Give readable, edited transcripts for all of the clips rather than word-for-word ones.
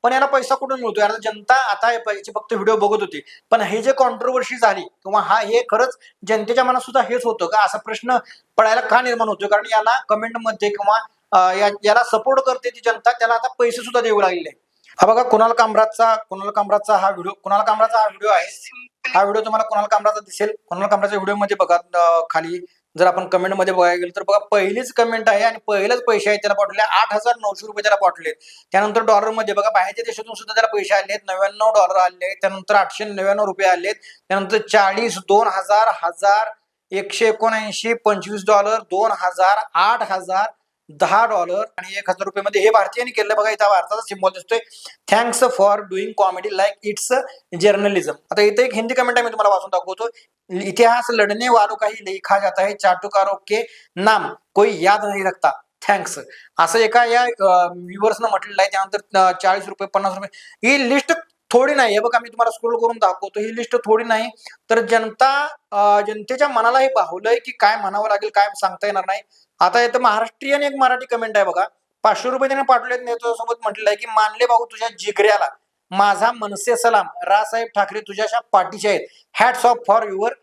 पण याला पैसा कुठून मिळतो? याला जनता आता याची फक्त व्हिडिओ बघत होती, पण हे जे कॉन्ट्रोवर्सी झाली किंवा हे खरंच जनतेच्या मनात सुद्धा हेच होतं का, असा प्रश्न पडायला का निर्माण होतो? कारण याला कमेंटमध्ये किंवा याला सपोर्ट करते ती जनता, त्याला आता पैसे सुद्धा देऊ लागलेले. हा बघा, कुणाल कामराजचा हा व्हिडिओ आहे. हा व्हिडिओ तुम्हाला कुणाल कामराजचा दिसेल. कुणाल कामराजच्या व्हिडिओमध्ये बघा, खाली जर आपण कमेंट मध्ये बघायला गेलो तर बघा, पहिलीच कमेंट आहे आणि पहिलेच पैसे आहेत त्याला पाठवले. 8,900 रुपये त्याला पाठवले. त्यानंतर डॉलरमध्ये बघा, बाहेरच्या देशातून सुद्धा त्याला पैसे आले आहेत. $99 आले आहेत. त्यानंतर $899 आले आहेत. त्यानंतर 40, 2,000, 1,000, 179, $25, 2,000, 8,000, $10 आणि $1,000 मध्ये हे भारतीयांनी केलं. बघा, इथं भारताचा सिम्बॉल दिसतोय, thanks for doing comedy like it's journalism. आता इथे एक हिंदी कमेंट आहे, मी तुम्हाला वाचून दाखवतो. इतिहास लढने वालों का ही लिखा जाता है, चाटुकारों के नाम कोई याद नहीं रखता, थँक्स, असं एका या व्ह्युअर्सनं म्हटलेलं आहे. त्यानंतर ₹40, ₹50 ही लिस्ट थोडी नाही. हे बघा, मी तुम्हाला स्क्रोल करून दाखवतो. ही लिस्ट थोडी नाही, तर जनतेच्या मनाला हे भावलंय की काय म्हणावं लागेल, काय सांगता येणार नाही. आता इथं महाराष्ट्रीयन एक मराठी कमेंट आहे बघा, ₹500 त्याने पाठवलेत. नेत्यासोबत म्हटलेलं आहे की मानले भाऊ तुझ्या जिगऱ्याला, माझा मनसे सलाम, रावसाहेब ठाकरे तुझ्या पाठीचे आहेत, hats off for your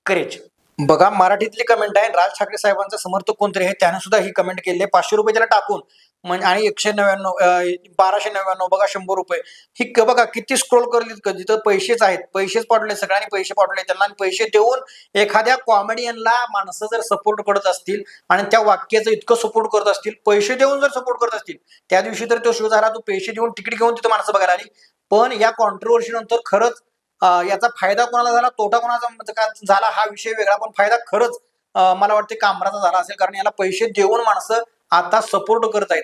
courage. बघा, मराठीतली कमेंट आहे. राज ठाकरे साहेबांचा समर्थक कोणतरी आहे, त्याने सुद्धा ही कमेंट केली आहे. ₹500 त्याला टाकून आणि 199, 1299, बघा ₹100. ही बघा किती स्क्रोल करली, जिथं पैसेच आहेत, पैसेच पाठवले, सगळ्यांनी पैसे पाठवले त्यांना. आणि पैसे देऊन एखाद्या कॉमेडियनला माणसं जर सपोर्ट करत असतील आणि त्या वाक्याचं इतकं सपोर्ट करत असतील, पैसे देऊन जर सपोर्ट करत असतील, त्या दिवशी तर तो शो झाला, तो पैसे देऊन तिकीट घेऊन तिथं माणसं बघायला आली. पण या कॉन्ट्रोवर्सी नंतर खरंच याचा फायदा कोणाला झाला, तोटा कोणाचा झाला हा विषय वेगळा, पण फायदा खरंच मला वाटते कामराचा झाला असेल. कारण याला पैसे देऊन माणसं आता सपोर्ट करत आहेत.